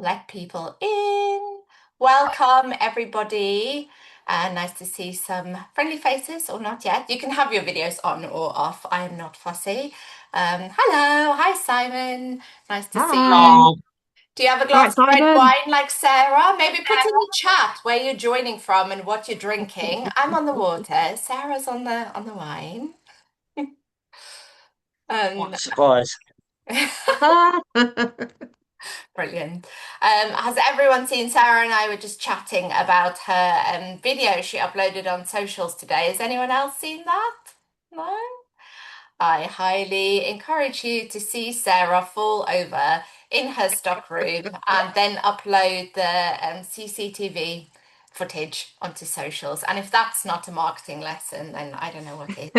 Let people in. Welcome, everybody. Nice to see some friendly faces, or not yet. You can have your videos on or off. I am not fussy. Hello. Hi, Simon. Nice to see you. Hi. Hello. Do you have a All right, glass of red Simon. wine like Sarah? Maybe put in the chat where you're joining from and what you're drinking. I'm on the water. Sarah's on the wine. What Um, a surprise. Brilliant. Has everyone seen Sarah and I were just chatting about her video she uploaded on socials today? Has anyone else seen that? No? I highly encourage you to see Sarah fall over in her stock room and then upload the CCTV footage onto socials. And if that's not a marketing lesson, then I don't know what is.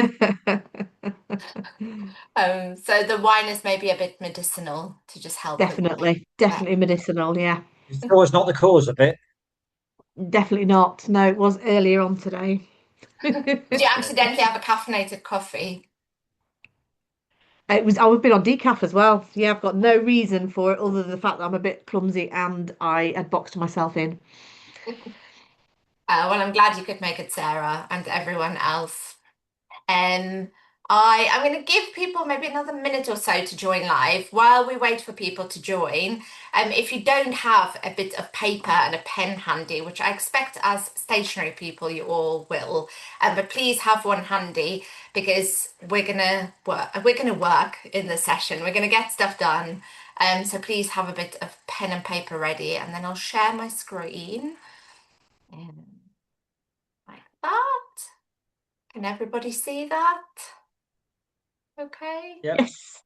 So the wine is maybe a bit medicinal to just help with Definitely, that. definitely medicinal. Yeah, It's always not the cause of it. definitely not. No, it was earlier on today. Did you accidentally have a caffeinated coffee? It was. I've been on decaf as well. Yeah, I've got no reason for it other than the fact that I'm a bit clumsy and I had boxed myself in. Well, I'm glad you could make it, Sarah, and everyone else. Um, I'm going to give people maybe another minute or so to join live while we wait for people to join. If you don't have a bit of paper and a pen handy, which I expect as stationery people you all will, but please have one handy because we're gonna work in the session. We're gonna get stuff done. So please have a bit of pen and paper ready, and then I'll share my screen. Like that. Can everybody see that? Okay, Yep. Yes.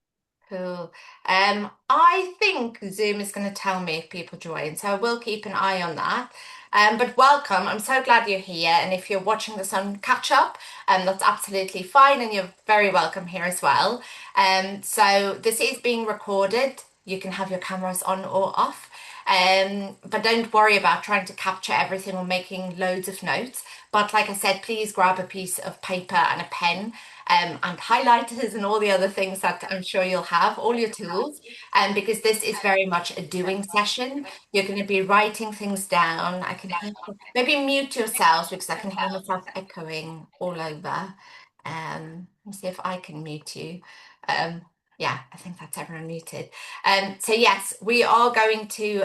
cool. I think Zoom is going to tell me if people join, so I will keep an eye on that. But welcome. I'm so glad you're here. And if you're watching this on catch up, that's absolutely fine, and you're very welcome here as well. So this is being recorded. You can have your cameras on or off. But don't worry about trying to capture everything or making loads of notes. But like I said, please grab a piece of paper and a pen and highlighters and all the other things that I'm sure you'll have, all your tools. Because this is very much a doing session. You're going to be writing things down. I can hear, maybe mute yourselves because I can hear myself echoing all over. Let me see if I can mute you. Um, yeah, I think that's everyone muted. So yes, we are going to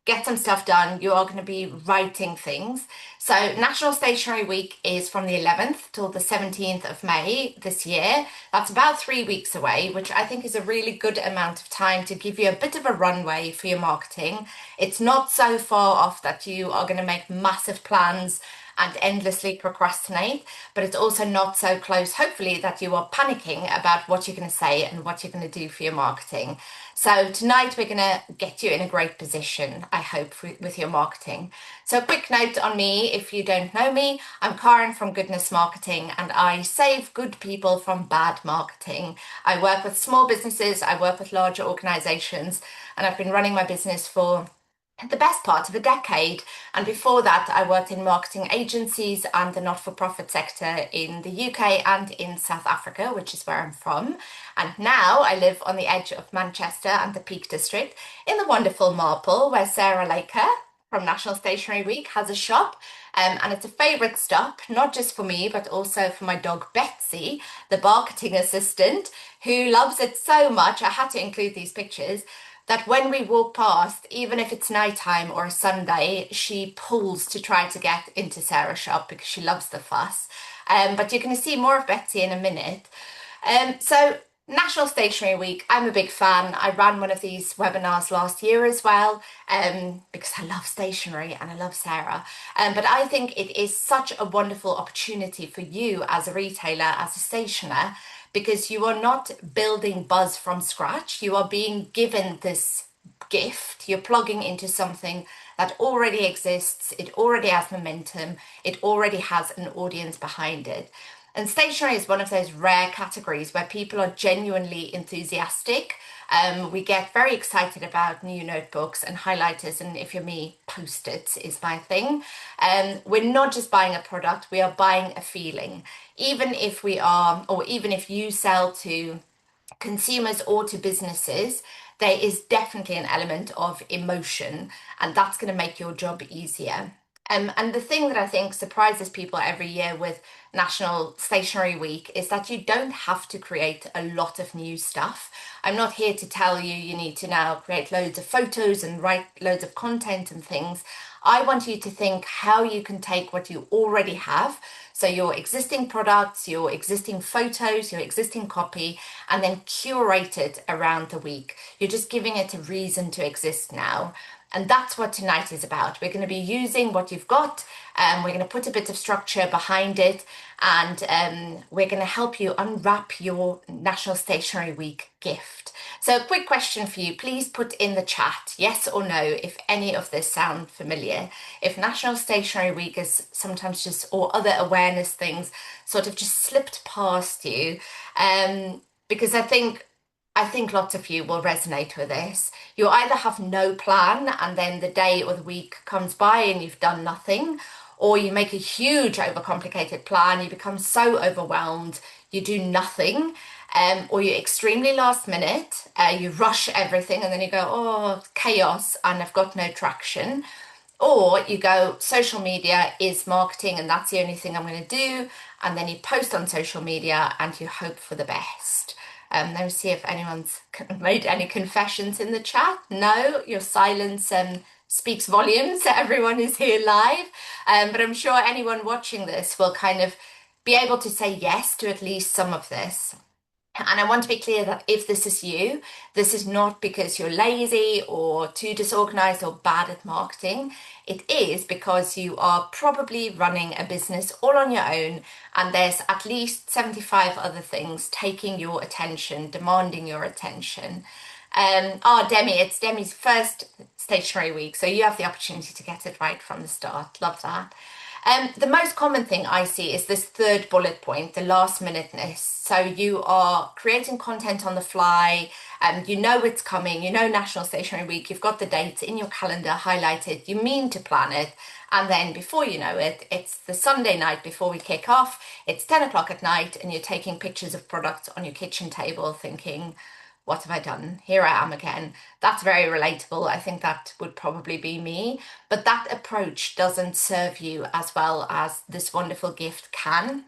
get some stuff done. You are going to be writing things. So National Stationery Week is from the 11th till the 17th of May this year. That's about 3 weeks away, which I think is a really good amount of time to give you a bit of a runway for your marketing. It's not so far off that you are going to make massive plans and endlessly procrastinate, but it's also not so close, hopefully, that you are panicking about what you're going to say and what you're going to do for your marketing. So tonight we're going to get you in a great position, I hope, with your marketing. So a quick note on me, if you don't know me, I'm Karen from Goodness Marketing and I save good people from bad marketing. I work with small businesses, I work with larger organizations, and I've been running my business for the best part of a decade. And before that, I worked in marketing agencies and the not for profit sector in the UK and in South Africa, which is where I'm from. And now I live on the edge of Manchester and the Peak District in the wonderful Marple, where Sarah Laker from National Stationery Week has a shop. And it's a favourite stop, not just for me, but also for my dog Betsy, the marketing assistant, who loves it so much. I had to include these pictures that when we walk past, even if it's nighttime or a Sunday, she pulls to try to get into Sarah's shop because she loves the fuss. But you're going to see more of Betsy in a minute. So National Stationery Week, I'm a big fan. I ran one of these webinars last year as well because I love stationery and I love Sarah. But I think it is such a wonderful opportunity for you as a retailer, as a stationer, because you are not building buzz from scratch. You are being given this gift. You're plugging into something that already exists. It already has momentum. It already has an audience behind it. And stationery is one of those rare categories where people are genuinely enthusiastic. We get very excited about new notebooks and highlighters, and if you're me, post-its is my thing. We're not just buying a product, we are buying a feeling. Even if we are, or even if you sell to consumers or to businesses, there is definitely an element of emotion, and that's going to make your job easier. And the thing that I think surprises people every year with National Stationery Week is that you don't have to create a lot of new stuff. I'm not here to tell you you need to now create loads of photos and write loads of content and things. I want you to think how you can take what you already have, so your existing products, your existing photos, your existing copy, and then curate it around the week. You're just giving it a reason to exist now. And that's what tonight is about. We're going to be using what you've got, and we're going to put a bit of structure behind it, and we're going to help you unwrap your National Stationery Week gift. So, a quick question for you. Please put in the chat yes or no if any of this sound familiar. If National Stationery Week is sometimes just, or other awareness things, sort of just slipped past you, because I think lots of you will resonate with this. You either have no plan and then the day or the week comes by and you've done nothing, or you make a huge overcomplicated plan, you become so overwhelmed, you do nothing, or you're extremely last minute, you rush everything and then you go, oh, chaos, and I've got no traction. Or you go, social media is marketing and that's the only thing I'm going to do. And then you post on social media and you hope for the best. Let me see if anyone's made any confessions in the chat. No, your silence speaks volumes. Everyone is here live. But I'm sure anyone watching this will kind of be able to say yes to at least some of this. And I want to be clear that if this is you, this is not because you're lazy or too disorganized or bad at marketing. It is because you are probably running a business all on your own, and there's at least 75 other things taking your attention, demanding your attention. Demi, it's Demi's first stationery week, so you have the opportunity to get it right from the start. Love that. The most common thing I see is this third bullet point, the last minuteness. So you are creating content on the fly, you know it's coming, you know National Stationery Week, you've got the dates in your calendar highlighted, you mean to plan it, and then before you know it, it's the Sunday night before we kick off, it's 10 o'clock at night, and you're taking pictures of products on your kitchen table thinking, what have I done? Here I am again. That's very relatable. I think that would probably be me. But that approach doesn't serve you as well as this wonderful gift can.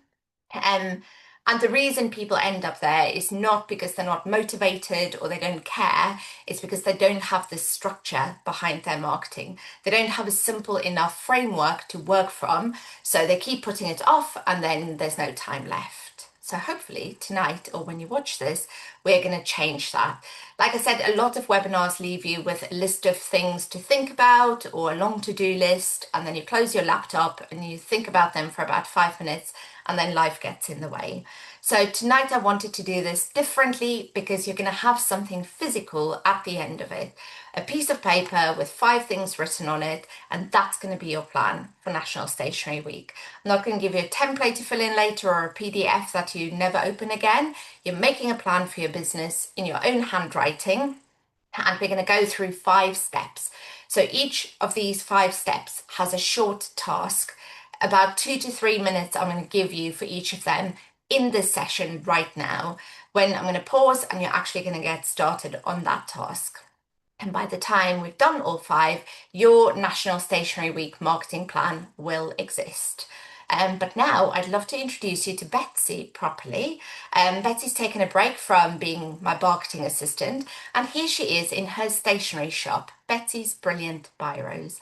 Um, and the reason people end up there is not because they're not motivated or they don't care, it's because they don't have the structure behind their marketing. They don't have a simple enough framework to work from, so they keep putting it off and then there's no time left. So hopefully tonight or when you watch this, we're going to change that. Like I said, a lot of webinars leave you with a list of things to think about or a long to-do list, and then you close your laptop and you think about them for about 5 minutes and then life gets in the way. So tonight I wanted to do this differently because you're going to have something physical at the end of it. A piece of paper with 5 things written on it, and that's going to be your plan for National Stationery Week. I'm not going to give you a template to fill in later or a PDF that you never open again. You're making a plan for your business in your own handwriting, and we're going to go through 5 steps. So each of these 5 steps has a short task. About 2 to 3 minutes I'm going to give you for each of them in this session right now, when I'm going to pause and you're actually going to get started on that task. And by the time we've done all 5, your National Stationery Week marketing plan will exist. But now I'd love to introduce you to Betsy properly. Betsy's taken a break from being my marketing assistant, and here she is in her stationery shop, Betsy's Brilliant Biros.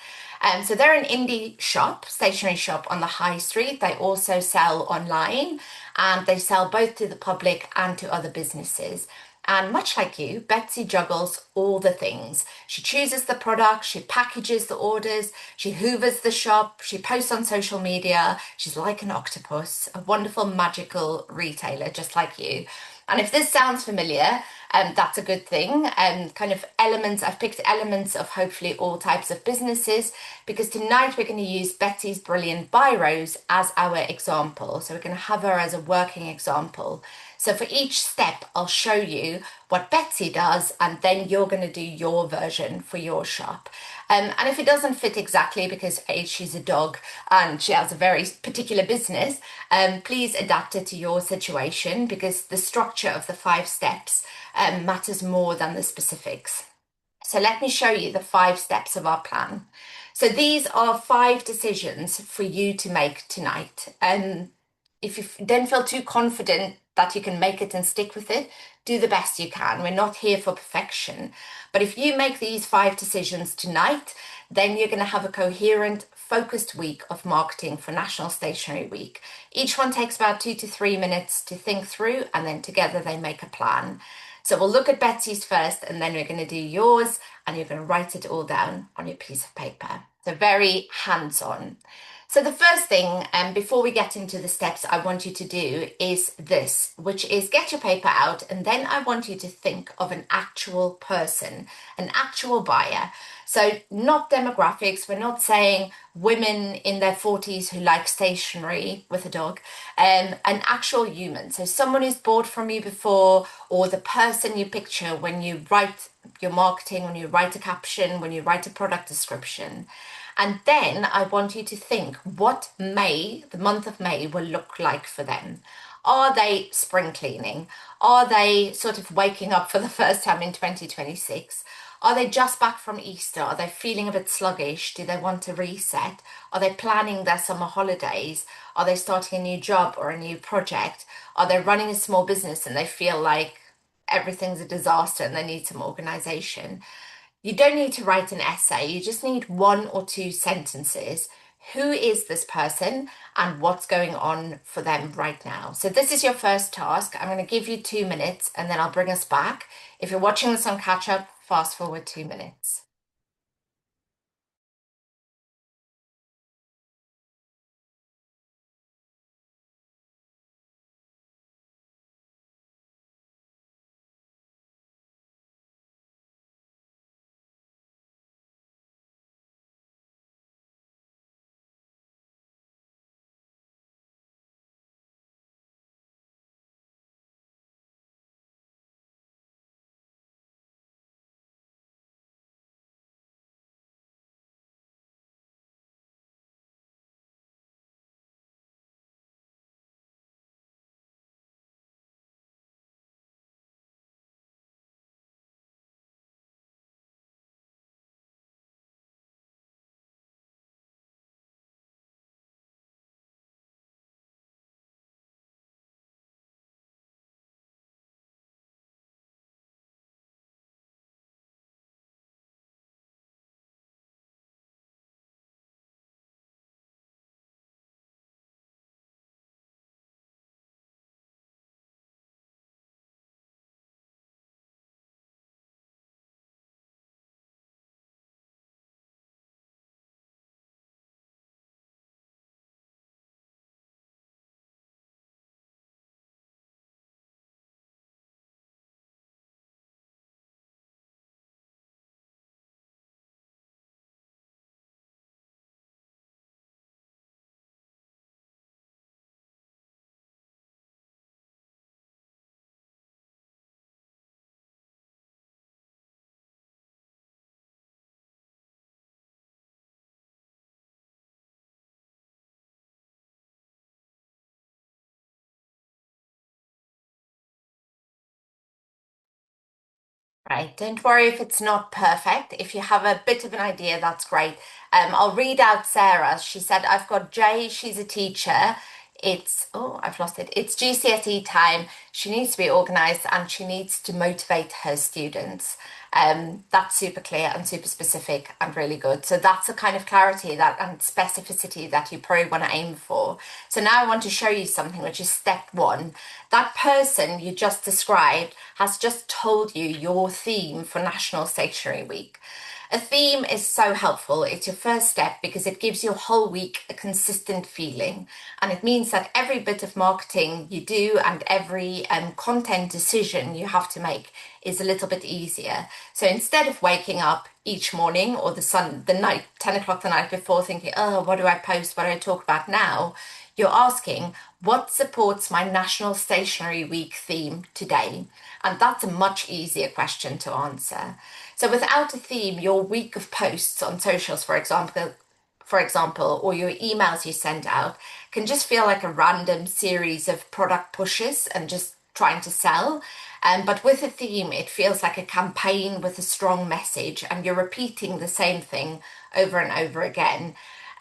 So they're an indie shop, stationery shop on the high street. They also sell online, and they sell both to the public and to other businesses. And much like you, Betsy juggles all the things. She chooses the product, she packages the orders, she hoovers the shop, she posts on social media. She's like an octopus, a wonderful magical retailer just like you. And if this sounds familiar, that's a good thing. Kind of elements, I've picked elements of hopefully all types of businesses, because tonight we're going to use Betsy's Brilliant Biros as our example. So we're going to have her as a working example. So for each step, I'll show you what Betsy does, and then you're going to do your version for your shop. And if it doesn't fit exactly because she's a dog and she has a very particular business, please adapt it to your situation, because the structure of the 5 steps matters more than the specifics. So let me show you the 5 steps of our plan. So these are 5 decisions for you to make tonight. And if you don't feel too confident that you can make it and stick with it, do the best you can. We're not here for perfection. But if you make these 5 decisions tonight, then you're going to have a coherent, focused week of marketing for National Stationery Week. Each one takes about 2 to 3 minutes to think through, and then together they make a plan. So we'll look at Betsy's first, and then we're going to do yours, and you're going to write it all down on your piece of paper. So very hands-on. So the first thing, before we get into the steps, I want you to do is this, which is get your paper out, and then I want you to think of an actual person, an actual buyer. So not demographics. We're not saying women in their 40s who like stationery with a dog, an actual human. So someone who's bought from you before, or the person you picture when you write your marketing, when you write a caption, when you write a product description. And then I want you to think what May, the month of May, will look like for them. Are they spring cleaning? Are they sort of waking up for the first time in 2026? Are they just back from Easter? Are they feeling a bit sluggish? Do they want to reset? Are they planning their summer holidays? Are they starting a new job or a new project? Are they running a small business and they feel like everything's a disaster and they need some organization? You don't need to write an essay, you just need 1 or 2 sentences. Who is this person and what's going on for them right now? So, this is your first task. I'm going to give you 2 minutes and then I'll bring us back. If you're watching this on catch up, fast forward 2 minutes. Right, don't worry if it's not perfect. If you have a bit of an idea, that's great. I'll read out Sarah. She said, I've got Jay, she's a teacher. I've lost it. It's GCSE time. She needs to be organized and she needs to motivate her students. That's super clear and super specific and really good. So that's the kind of clarity that and specificity that you probably want to aim for. So now I want to show you something, which is step one. That person you just described has just told you your theme for National Stationery Week. A theme is so helpful. It's your first step because it gives your whole week a consistent feeling. And it means that every bit of marketing you do and every content decision you have to make is a little bit easier. So instead of waking up each morning or the night, 10 o'clock the night before thinking, oh, what do I post? What do I talk about now? You're asking, what supports my National Stationery Week theme today? And that's a much easier question to answer. So without a theme, your week of posts on socials, for example, or your emails you send out can just feel like a random series of product pushes and just trying to sell. But with a theme, it feels like a campaign with a strong message, and you're repeating the same thing over and over again.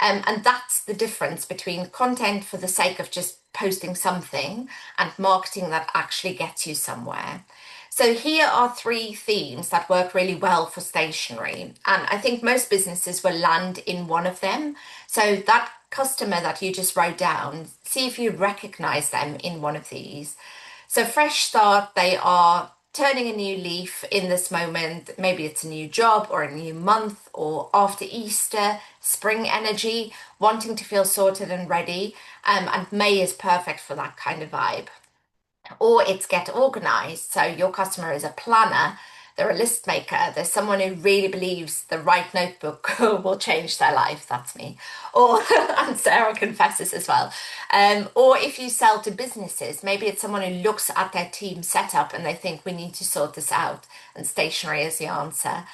And that's the difference between content for the sake of just posting something and marketing that actually gets you somewhere. So here are three themes that work really well for stationery. And I think most businesses will land in one of them. So that customer that you just wrote down, see if you recognize them in one of these. So fresh start, they are turning a new leaf in this moment. Maybe it's a new job or a new month or after Easter, spring energy, wanting to feel sorted and ready. And May is perfect for that kind of vibe. Or it's get organized. So your customer is a planner, they're a list maker, there's someone who really believes the right notebook will change their life. That's me. Or, and Sarah confesses as well. Or if you sell to businesses, maybe it's someone who looks at their team setup and they think we need to sort this out, and stationery is the answer.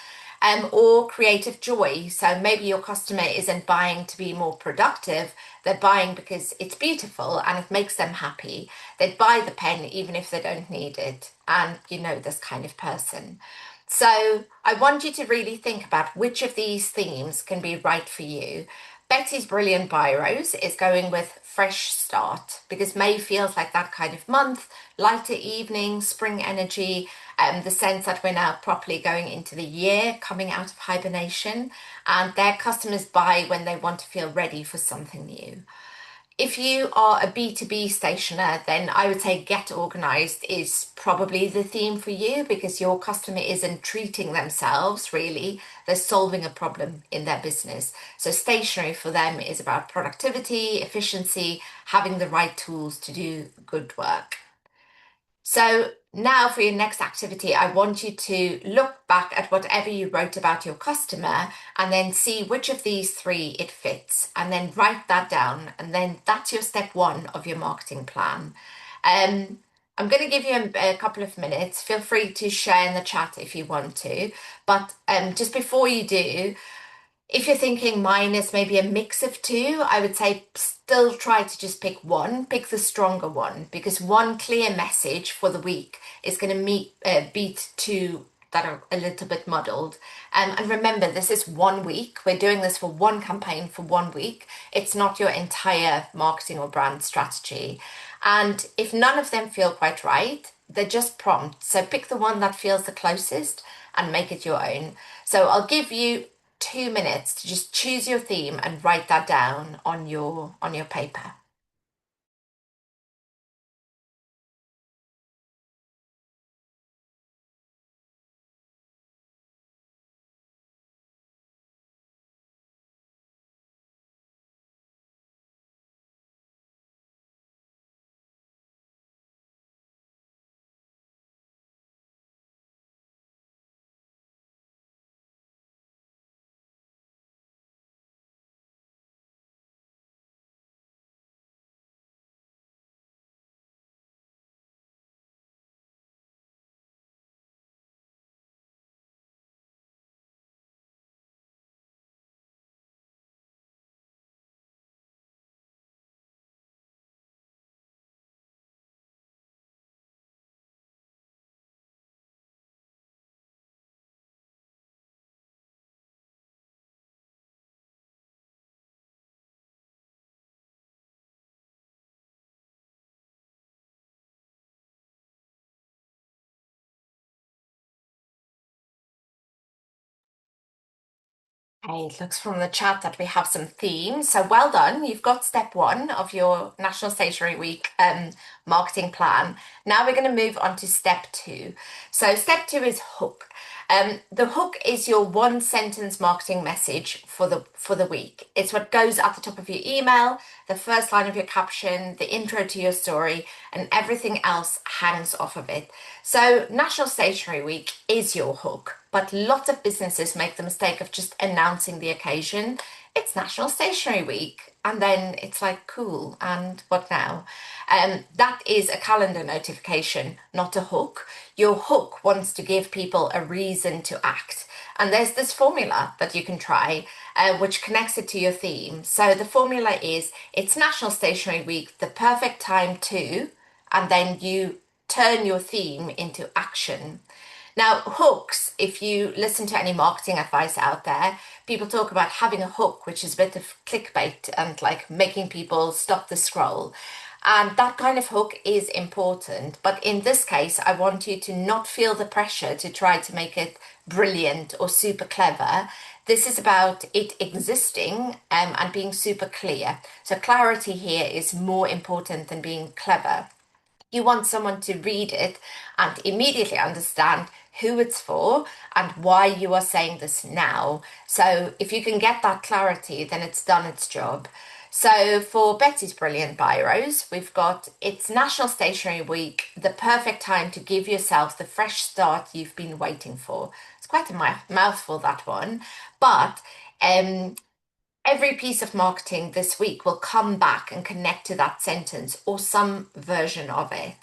Or creative joy. So maybe your customer isn't buying to be more productive, they're buying because it's beautiful and it makes them happy. They'd buy the pen even if they don't need it. And you know this kind of person. So I want you to really think about which of these themes can be right for you. Betsy's brilliant Biros is going with fresh start because May feels like that kind of month, lighter evening, spring energy, the sense that we're now properly going into the year, coming out of hibernation, and their customers buy when they want to feel ready for something new. If you are a B2B stationer, then I would say get organized is probably the theme for you because your customer isn't treating themselves really, they're solving a problem in their business. So, stationery for them is about productivity, efficiency, having the right tools to do good work. So now for your next activity, I want you to look back at whatever you wrote about your customer and then see which of these three it fits and then write that down. And then that's your step one of your marketing plan. Um, I'm going to give you a couple of minutes. Feel free to share in the chat if you want to. But just before you do, if you're thinking mine is maybe a mix of two, I would say still try to just pick one, pick the stronger one, because one clear message for the week is going to beat two that are a little bit muddled. And remember, this is 1 week. We're doing this for one campaign for 1 week. It's not your entire marketing or brand strategy. And if none of them feel quite right, they're just prompts. So pick the one that feels the closest and make it your own. So I'll give you 2 minutes to just choose your theme and write that down on your paper. Okay, it looks from the chat that we have some themes. So well done. You've got step one of your National Stationery Week marketing plan. Now we're going to move on to step two. So step two is hook. The hook is your one sentence marketing message for the week. It's what goes at the top of your email, the first line of your caption, the intro to your story, and everything else hangs off of it. So National Stationery Week is your hook, but lots of businesses make the mistake of just announcing the occasion. It's National Stationery Week, and then it's like, cool, and what now? That is a calendar notification, not a hook. Your hook wants to give people a reason to act. And there's this formula that you can try, which connects it to your theme. So the formula is it's National Stationery Week, the perfect time to, and then you turn your theme into action. Now, hooks, if you listen to any marketing advice out there, people talk about having a hook, which is a bit of clickbait and like making people stop the scroll. And that kind of hook is important. But in this case, I want you to not feel the pressure to try to make it brilliant or super clever. This is about it existing and being super clear. So clarity here is more important than being clever. You want someone to read it and immediately understand who it's for and why you are saying this now. So if you can get that clarity, then it's done its job. So for Betsy's Brilliant Biros, we've got it's National Stationery Week, the perfect time to give yourself the fresh start you've been waiting for. It's quite a mouthful, that one. But um, every piece of marketing this week will come back and connect to that sentence or some version of it.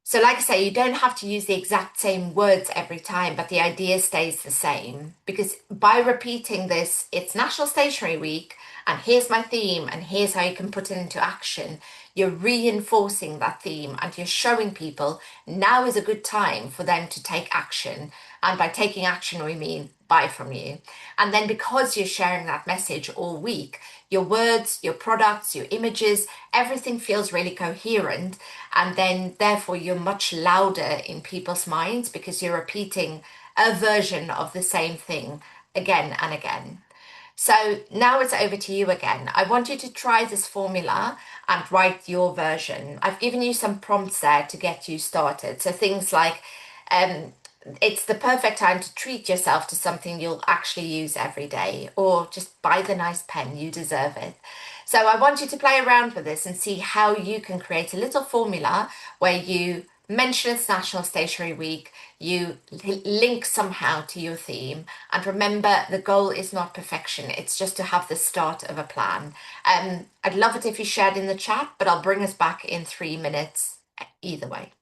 So, like I say, you don't have to use the exact same words every time, but the idea stays the same. Because by repeating this, it's National Stationery Week, and here's my theme, and here's how you can put it into action. You're reinforcing that theme and you're showing people now is a good time for them to take action. And by taking action, we mean buy from you. And then because you're sharing that message all week, your words, your products, your images, everything feels really coherent. And then therefore you're much louder in people's minds because you're repeating a version of the same thing again and again. So now it's over to you again. I want you to try this formula and write your version. I've given you some prompts there to get you started. So things like, um, it's the perfect time to treat yourself to something you'll actually use every day, or just buy the nice pen, you deserve it. So I want you to play around with this and see how you can create a little formula where you mention it's National Stationery Week, you link somehow to your theme, and remember the goal is not perfection, it's just to have the start of a plan. I'd love it if you shared in the chat, but I'll bring us back in 3 minutes either way.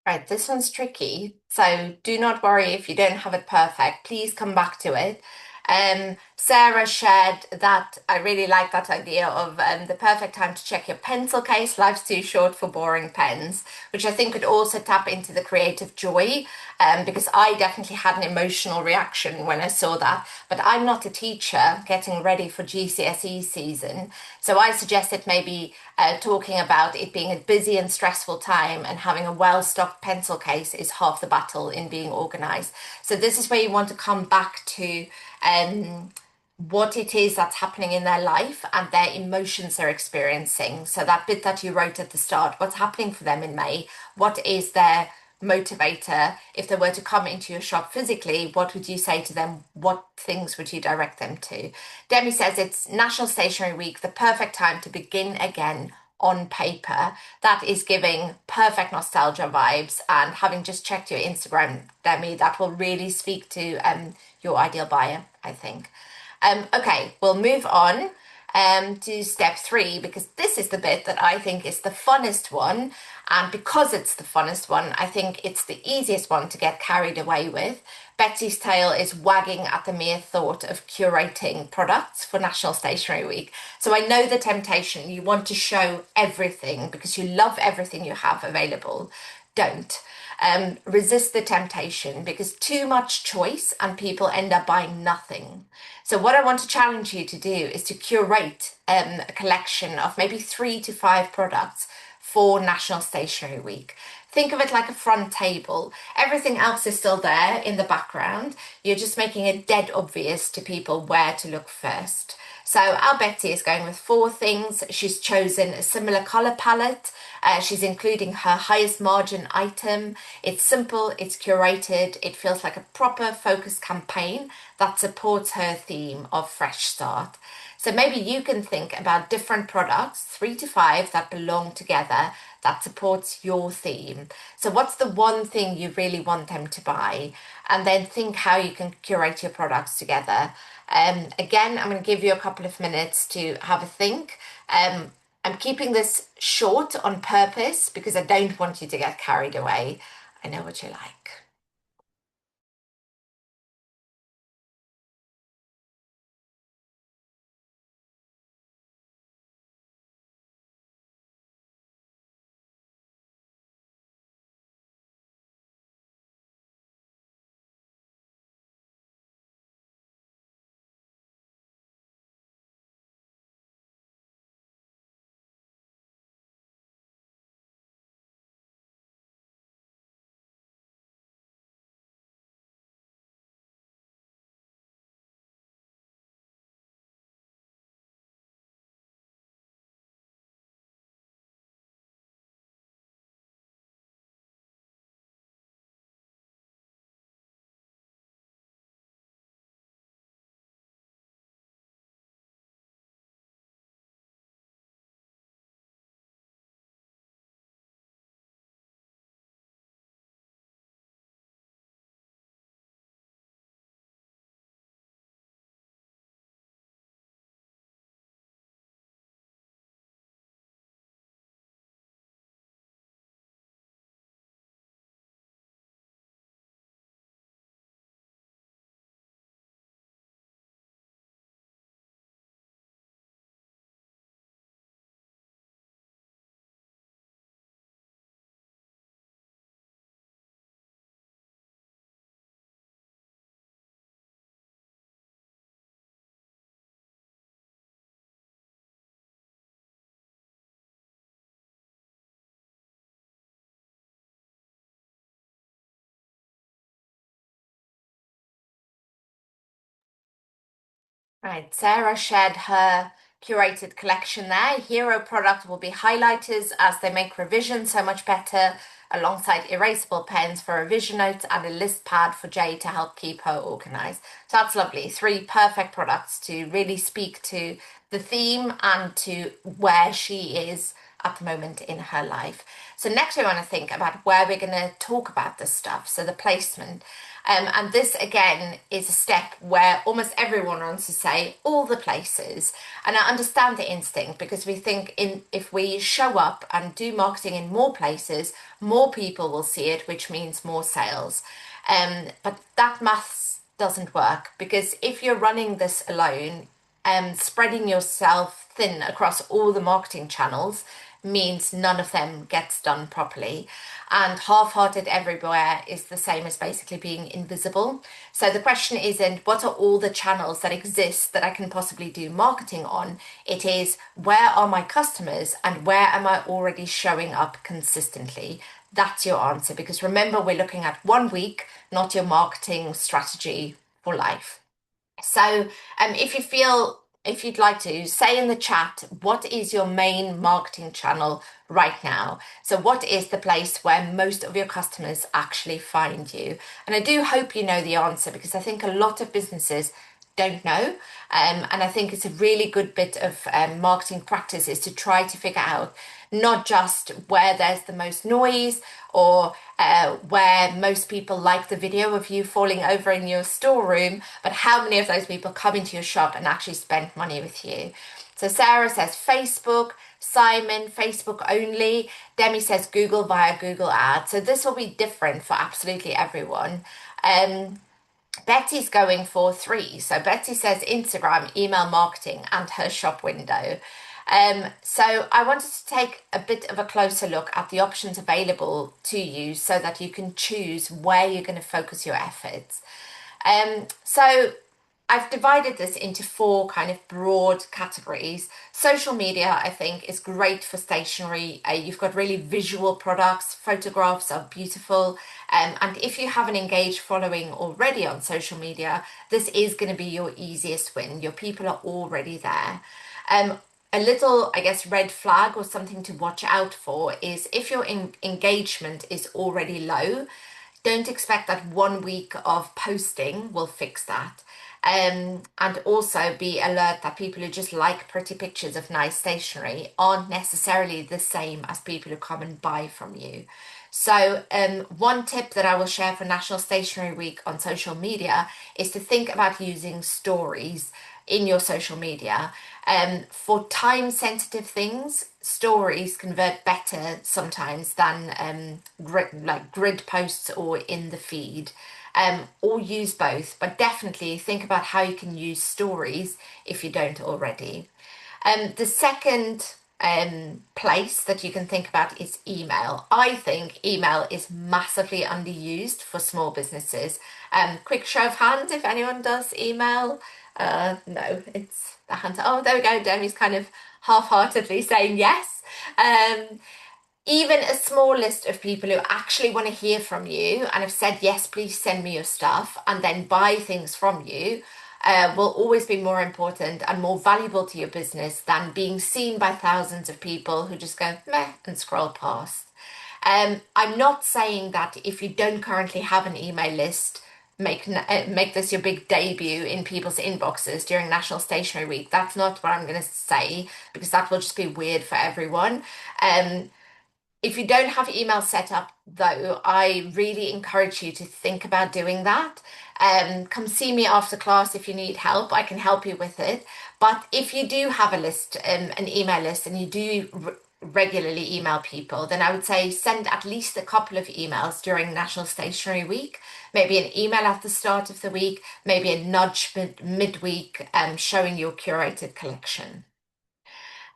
Right, this one's tricky. So do not worry if you don't have it perfect. Please come back to it. Sarah shared that I really like that idea of the perfect time to check your pencil case. Life's too short for boring pens, which I think could also tap into the creative joy. Because I definitely had an emotional reaction when I saw that. But I'm not a teacher getting ready for GCSE season. So I suggested maybe talking about it being a busy and stressful time and having a well-stocked pencil case is half the battle in being organized. So this is where you want to come back to what it is that's happening in their life and their emotions they're experiencing. So that bit that you wrote at the start, what's happening for them in May, what is their motivator? If they were to come into your shop physically, what would you say to them? What things would you direct them to? Demi says it's National Stationery Week, the perfect time to begin again on paper. That is giving perfect nostalgia vibes. And having just checked your Instagram, Demi, that will really speak to your ideal buyer, I think. Okay, we'll move on to step three because this is the bit that I think is the funnest one. And because it's the funnest one, I think it's the easiest one to get carried away with. Betsy's tail is wagging at the mere thought of curating products for National Stationery Week. So I know the temptation. You want to show everything because you love everything you have available. Don't. Resist the temptation because too much choice and people end up buying nothing. So what I want to challenge you to do is to curate a collection of maybe 3 to 5 products for National Stationery Week. Think of it like a front table. Everything else is still there in the background. You're just making it dead obvious to people where to look first. So our Betsy is going with 4 things. She's chosen a similar color palette. She's including her highest margin item. It's simple, it's curated, it feels like a proper focused campaign that supports her theme of fresh start. So maybe you can think about different products, 3 to 5, that belong together, that supports your theme. So what's the one thing you really want them to buy? And then think how you can curate your products together. Again, I'm going to give you a couple of minutes to have a think. I'm keeping this short on purpose because I don't want you to get carried away. I know what you like. Right, Sarah shared her curated collection there. Hero product will be highlighters as they make revision so much better, alongside erasable pens for revision notes and a list pad for Jay to help keep her organized. So that's lovely. 3 perfect products to really speak to the theme and to where she is at the moment in her life. So next we want to think about where we're going to talk about this stuff. So the placement. And this again is a step where almost everyone wants to say all the places. And I understand the instinct because we think in if we show up and do marketing in more places, more people will see it, which means more sales. But that maths doesn't work because if you're running this alone, spreading yourself thin across all the marketing channels means none of them gets done properly. And half-hearted everywhere is the same as basically being invisible. So the question isn't what are all the channels that exist that I can possibly do marketing on? It is where are my customers and where am I already showing up consistently? That's your answer because remember, we're looking at 1 week, not your marketing strategy for life. So, if you'd like to say in the chat, what is your main marketing channel right now? So, what is the place where most of your customers actually find you? And I do hope you know the answer because I think a lot of businesses don't know. And I think it's a really good bit of marketing practice is to try to figure out not just where there's the most noise or where most people like the video of you falling over in your storeroom, but how many of those people come into your shop and actually spend money with you. So Sarah says Facebook, Simon, Facebook only. Demi says Google via Google Ads. So this will be different for absolutely everyone. Betty's going for three. So Betsy says Instagram, email marketing, and her shop window. So I wanted to take a bit of a closer look at the options available to you so that you can choose where you're going to focus your efforts. So I've divided this into four kind of broad categories. Social media, I think, is great for stationery. You've got really visual products, photographs are beautiful. And if you have an engaged following already on social media, this is going to be your easiest win. Your people are already there. A little, I guess, red flag or something to watch out for is if your engagement is already low, don't expect that 1 week of posting will fix that. And also be alert that people who just like pretty pictures of nice stationery aren't necessarily the same as people who come and buy from you. So one tip that I will share for National Stationery Week on social media is to think about using stories in your social media. For time sensitive things, stories convert better sometimes than grid posts or in the feed. Or use both, but definitely think about how you can use stories if you don't already. The second place that you can think about is email. I think email is massively underused for small businesses. Quick show of hands if anyone does email. No, it's the hand. Oh, there we go. Demi's kind of half-heartedly saying yes. Even a small list of people who actually want to hear from you and have said, yes, please send me your stuff and then buy things from you will always be more important and more valuable to your business than being seen by thousands of people who just go meh and scroll past. I'm not saying that if you don't currently have an email list, make this your big debut in people's inboxes during National Stationery Week. That's not what I'm going to say because that will just be weird for everyone. If you don't have email set up, though, I really encourage you to think about doing that. Come see me after class if you need help. I can help you with it. But if you do have a list, an email list, and you do regularly email people, then I would say send at least a couple of emails during National Stationery Week. Maybe an email at the start of the week, maybe a nudge midweek, showing your curated collection.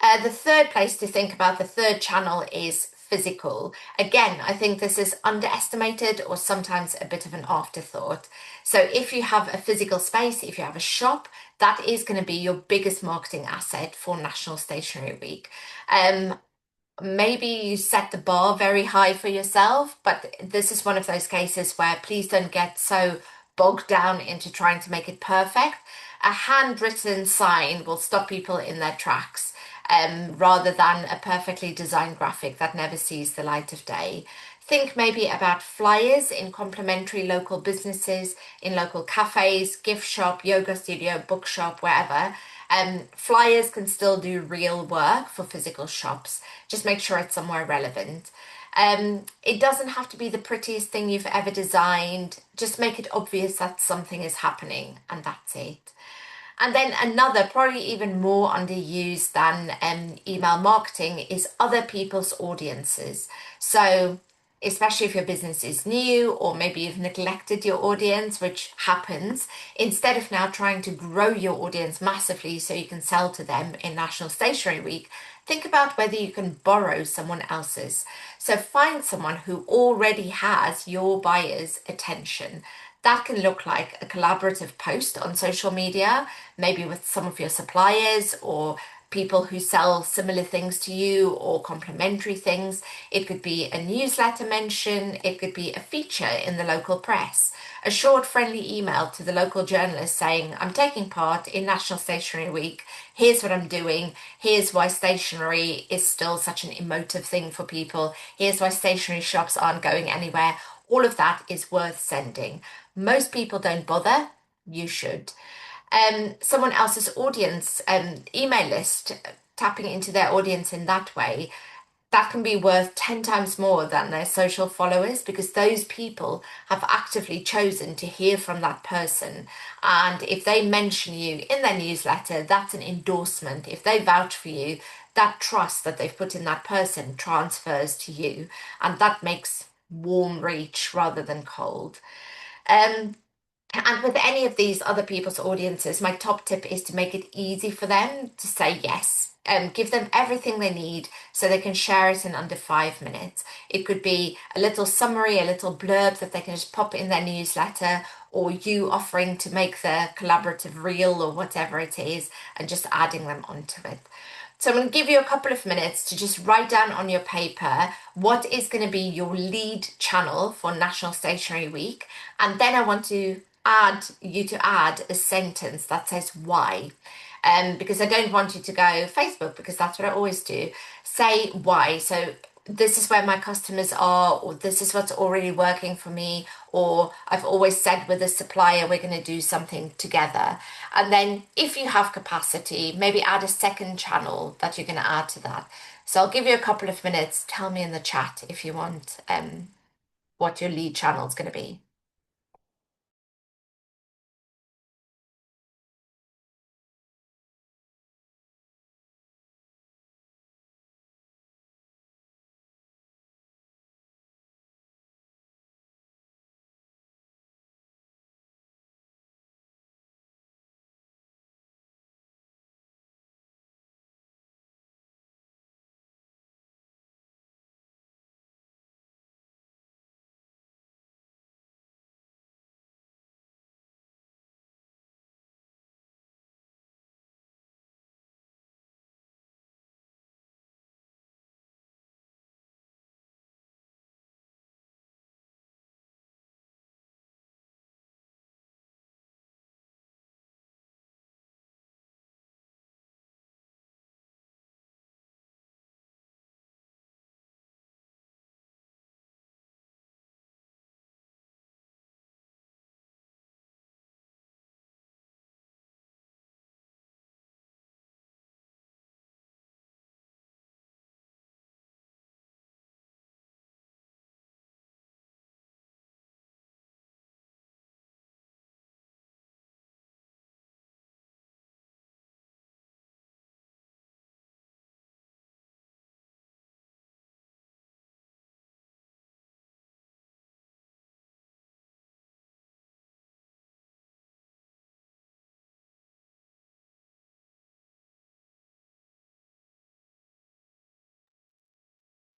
The third place to think about, the third channel is physical. Again, I think this is underestimated or sometimes a bit of an afterthought. So if you have a physical space, if you have a shop, that is going to be your biggest marketing asset for National Stationery Week. Maybe you set the bar very high for yourself, but this is one of those cases where please don't get so bogged down into trying to make it perfect. A handwritten sign will stop people in their tracks, rather than a perfectly designed graphic that never sees the light of day. Think maybe about flyers in complementary local businesses, in local cafes, gift shop, yoga studio, bookshop, wherever. Flyers can still do real work for physical shops. Just make sure it's somewhere relevant. It doesn't have to be the prettiest thing you've ever designed. Just make it obvious that something is happening, and that's it. And then another, probably even more underused than email marketing, is other people's audiences. So, especially if your business is new or maybe you've neglected your audience, which happens, instead of now trying to grow your audience massively so you can sell to them in National Stationery Week, think about whether you can borrow someone else's. So, find someone who already has your buyer's attention. That can look like a collaborative post on social media, maybe with some of your suppliers or people who sell similar things to you or complementary things. It could be a newsletter mention, it could be a feature in the local press, a short, friendly email to the local journalist saying, I'm taking part in National Stationery Week. Here's what I'm doing. Here's why stationery is still such an emotive thing for people. Here's why stationery shops aren't going anywhere. All of that is worth sending. Most people don't bother. You should. Someone else's audience email list, tapping into their audience in that way, that can be worth 10 times more than their social followers because those people have actively chosen to hear from that person. And if they mention you in their newsletter, that's an endorsement. If they vouch for you, that trust that they've put in that person transfers to you. And that makes warm reach rather than cold. Um, and with any of these other people's audiences, my top tip is to make it easy for them to say yes and give them everything they need so they can share it in under 5 minutes. It could be a little summary, a little blurb that they can just pop in their newsletter, or you offering to make the collaborative reel or whatever it is and just adding them onto it. So I'm going to give you a couple of minutes to just write down on your paper what is going to be your lead channel for National Stationery Week. And then I want to add you to add a sentence that says why. Because I don't want you to go Facebook because that's what I always do. Say why. So this is where my customers are, or this is what's already working for me, or I've always said with a supplier we're going to do something together. And then if you have capacity, maybe add a second channel that you're going to add to that. So I'll give you a couple of minutes. Tell me in the chat if you want what your lead channel is going to be.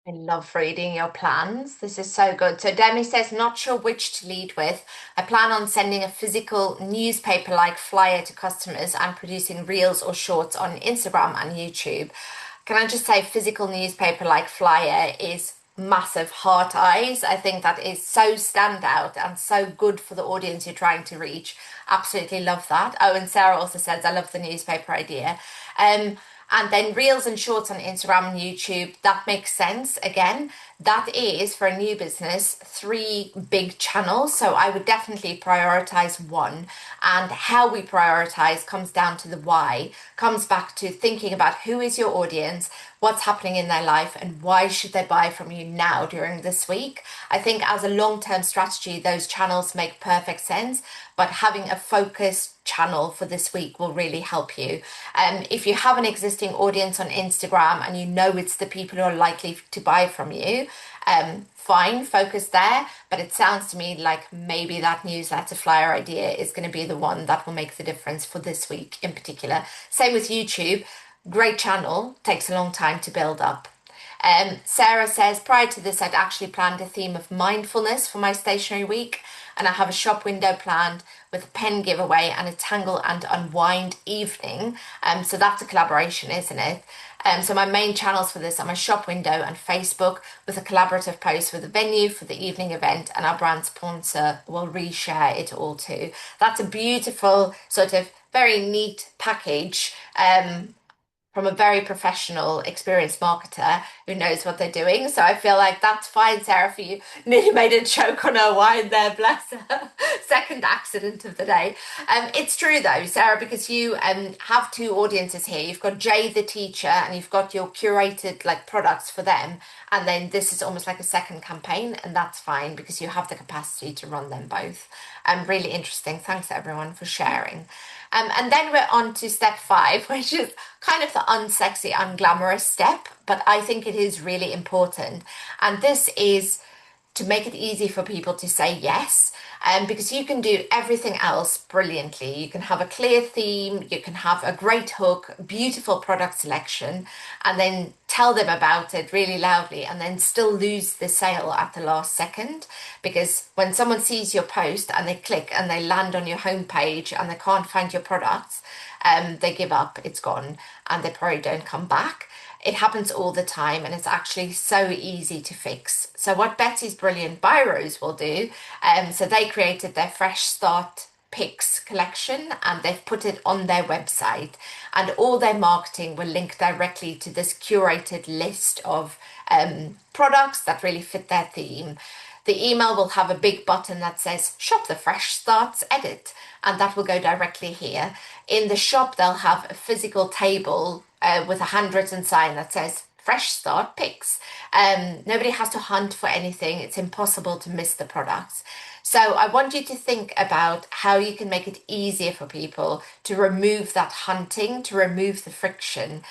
I love reading your plans. This is so good. So Demi says, not sure which to lead with. I plan on sending a physical newspaper-like flyer to customers and producing reels or shorts on Instagram and YouTube. Can I just say physical newspaper-like flyer is massive heart eyes. I think that is so standout and so good for the audience you're trying to reach. Absolutely love that. Oh, and Sarah also says, I love the newspaper idea. Um, and then reels and shorts on Instagram and YouTube, that makes sense. Again, that is for a new business, three big channels. So I would definitely prioritize one. And how we prioritize comes down to the why, comes back to thinking about who is your audience, what's happening in their life, and why should they buy from you now during this week. I think as a long-term strategy, those channels make perfect sense, but having a focused channel for this week will really help you. If you have an existing audience on Instagram and you know it's the people who are likely to buy from you, fine, focus there. But it sounds to me like maybe that newsletter flyer idea is going to be the one that will make the difference for this week in particular. Same with YouTube. Great channel, takes a long time to build up. Sarah says, prior to this, I'd actually planned a theme of mindfulness for my stationery week, and I have a shop window planned with a pen giveaway and a tangle and unwind evening. So that's a collaboration, isn't it? So my main channels for this are my shop window and Facebook with a collaborative post with a venue for the evening event, and our brand sponsor will reshare it all too. That's a beautiful sort of very neat package. From a very professional, experienced marketer who knows what they're doing. So I feel like that's fine, Sarah, for you. Nearly made a joke on her wine there, bless her. Second accident of the day. It's true though, Sarah, because you have two audiences here. You've got Jay the teacher and you've got your curated like products for them. And then this is almost like a second campaign, and that's fine because you have the capacity to run them both. Really interesting. Thanks everyone for sharing. And then we're on to step five, which is kind of the unsexy, unglamorous step, but I think it is really important. And this is to make it easy for people to say yes. Because you can do everything else brilliantly. You can have a clear theme, you can have a great hook, beautiful product selection, and then tell them about it really loudly and then still lose the sale at the last second. Because when someone sees your post and they click and they land on your homepage and they can't find your products, they give up, it's gone, and they probably don't come back. It happens all the time and it's actually so easy to fix. So what Betsy's brilliant Biros will do, so they created their Fresh Start Picks collection and they've put it on their website, and all their marketing will link directly to this curated list of products that really fit their theme. The email will have a big button that says Shop the Fresh Starts Edit, and that will go directly here. In the shop, they'll have a physical table with a handwritten sign that says Fresh Start Picks. Nobody has to hunt for anything. It's impossible to miss the products. So I want you to think about how you can make it easier for people to remove that hunting, to remove the friction,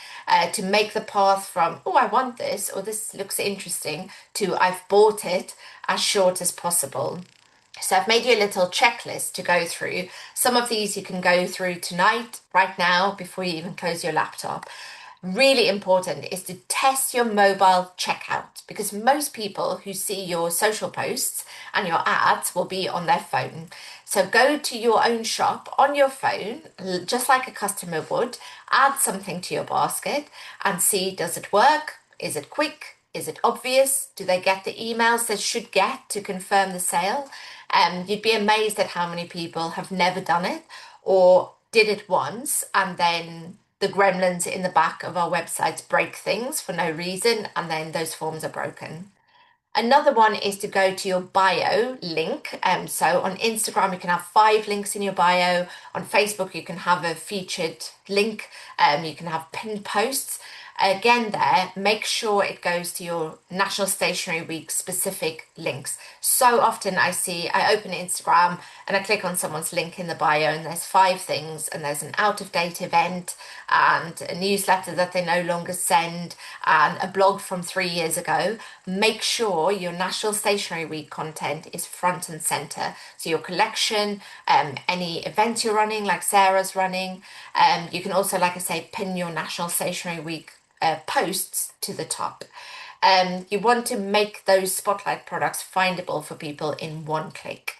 to make the path from, oh, I want this, or this looks interesting, to I've bought it, as short as possible. So I've made you a little checklist to go through. Some of these you can go through tonight, right now, before you even close your laptop. Really important is to test your mobile checkout, because most people who see your social posts and your ads will be on their phone. So go to your own shop on your phone, just like a customer would, add something to your basket and see, does it work? Is it quick? Is it obvious? Do they get the emails they should get to confirm the sale? You'd be amazed at how many people have never done it or did it once and then the gremlins in the back of our websites break things for no reason, and then those forms are broken. Another one is to go to your bio link. So on Instagram, you can have 5 links in your bio. On Facebook, you can have a featured link. You can have pinned posts. Again, there, make sure it goes to your National Stationery Week specific links. So often I open Instagram and I click on someone's link in the bio and there's 5 things and there's an out of date event and a newsletter that they no longer send and a blog from 3 years ago. Make sure your National Stationery Week content is front and center. So your collection, any events you're running like Sarah's running. You can also, like I say, pin your National Stationery Week posts to the top. You want to make those spotlight products findable for people in one click.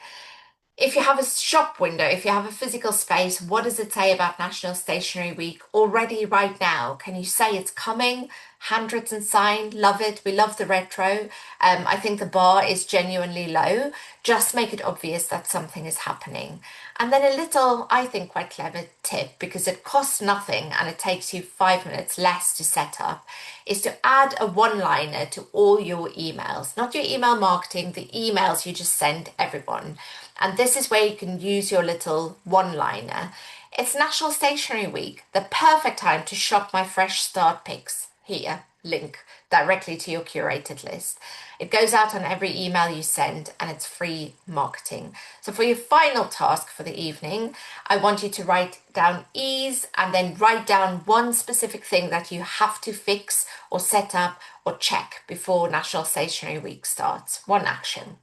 if you have a shop window, if you have a physical space, what does it say about National Stationery Week already right now? Can you say it's coming? Handwritten sign, love it. We love the retro. I think the bar is genuinely low. Just make it obvious that something is happening. And then a little, I think, quite clever tip, because it costs nothing and it takes you 5 minutes less to set up, is to add a one-liner to all your emails, not your email marketing, the emails you just send everyone. And this is where you can use your little one-liner. It's National Stationery Week, the perfect time to shop my fresh start picks. Here, link directly to your curated list. It goes out on every email you send and it's free marketing. So for your final task for the evening, I want you to write down ease and then write down one specific thing that you have to fix or set up or check before National Stationery Week starts. One action.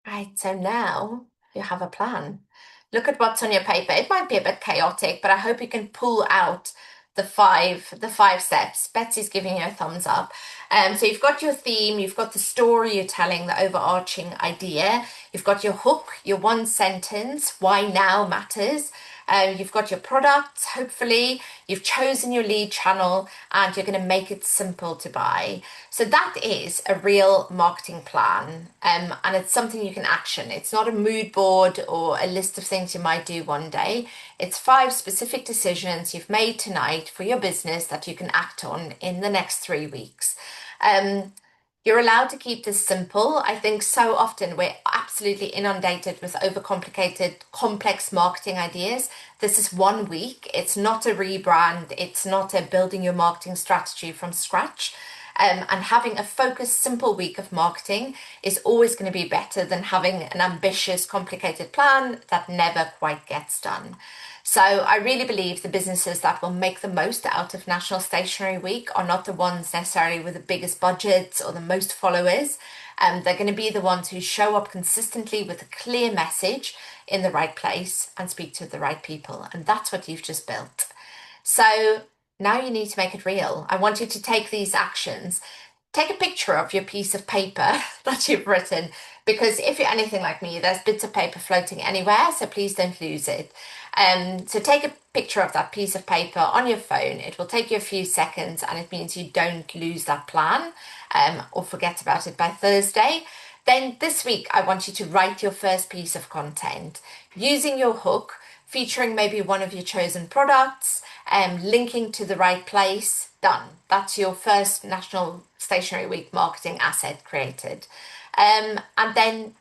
Right, so now you have a plan. Look at what's on your paper. It might be a bit chaotic, but I hope you can pull out the five steps. Betsy's giving you a thumbs up. So you've got your theme, you've got the story you're telling, the overarching idea, you've got your hook, your one sentence, why now matters. You've got your products, hopefully, you've chosen your lead channel, and you're going to make it simple to buy. So that is a real marketing plan, and it's something you can action. It's not a mood board or a list of things you might do one day. It's five specific decisions you've made tonight for your business that you can act on in the next 3 weeks. Um, you're allowed to keep this simple. I think so often we're absolutely inundated with overcomplicated, complex marketing ideas. This is 1 week. It's not a rebrand. It's not a building your marketing strategy from scratch. And having a focused, simple week of marketing is always going to be better than having an ambitious, complicated plan that never quite gets done. So I really believe the businesses that will make the most out of National Stationery Week are not the ones necessarily with the biggest budgets or the most followers. They're going to be the ones who show up consistently with a clear message in the right place and speak to the right people. And that's what you've just built. So now you need to make it real. I want you to take these actions. Take a picture of your piece of paper that you've written, because if you're anything like me, there's bits of paper floating anywhere, so please don't lose it. So take a picture of that piece of paper on your phone. It will take you a few seconds and it means you don't lose that plan or forget about it by Thursday. Then this week, I want you to write your first piece of content using your hook, featuring maybe one of your chosen products, linking to the right place. Done. That's your first National Stationery Week marketing asset created. And then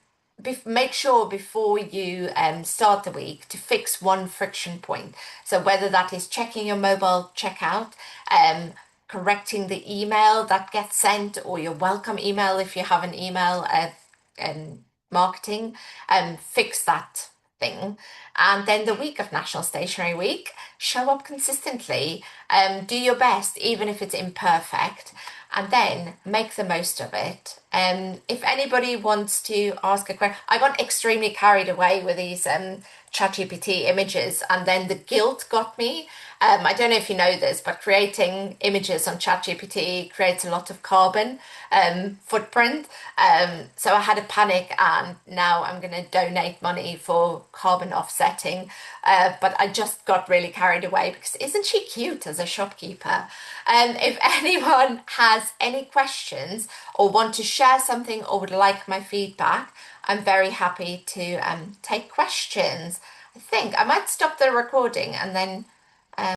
make sure before you start the week to fix one friction point. So whether that is checking your mobile checkout, correcting the email that gets sent, or your welcome email if you have an email marketing, fix that thing. And then the week of National Stationery Week, show up consistently, do your best, even if it's imperfect, and then make the most of it. If anybody wants to ask a question, I got extremely carried away with these ChatGPT images, and then the guilt got me. I don't know if you know this, but creating images on ChatGPT creates a lot of carbon footprint. So I had a panic, and now I'm going to donate money for carbon offsetting. But I just got really carried away because isn't she cute as a shopkeeper? If anyone has any questions or want to share something or would like my feedback, I'm very happy to take questions. I think I might stop the recording and then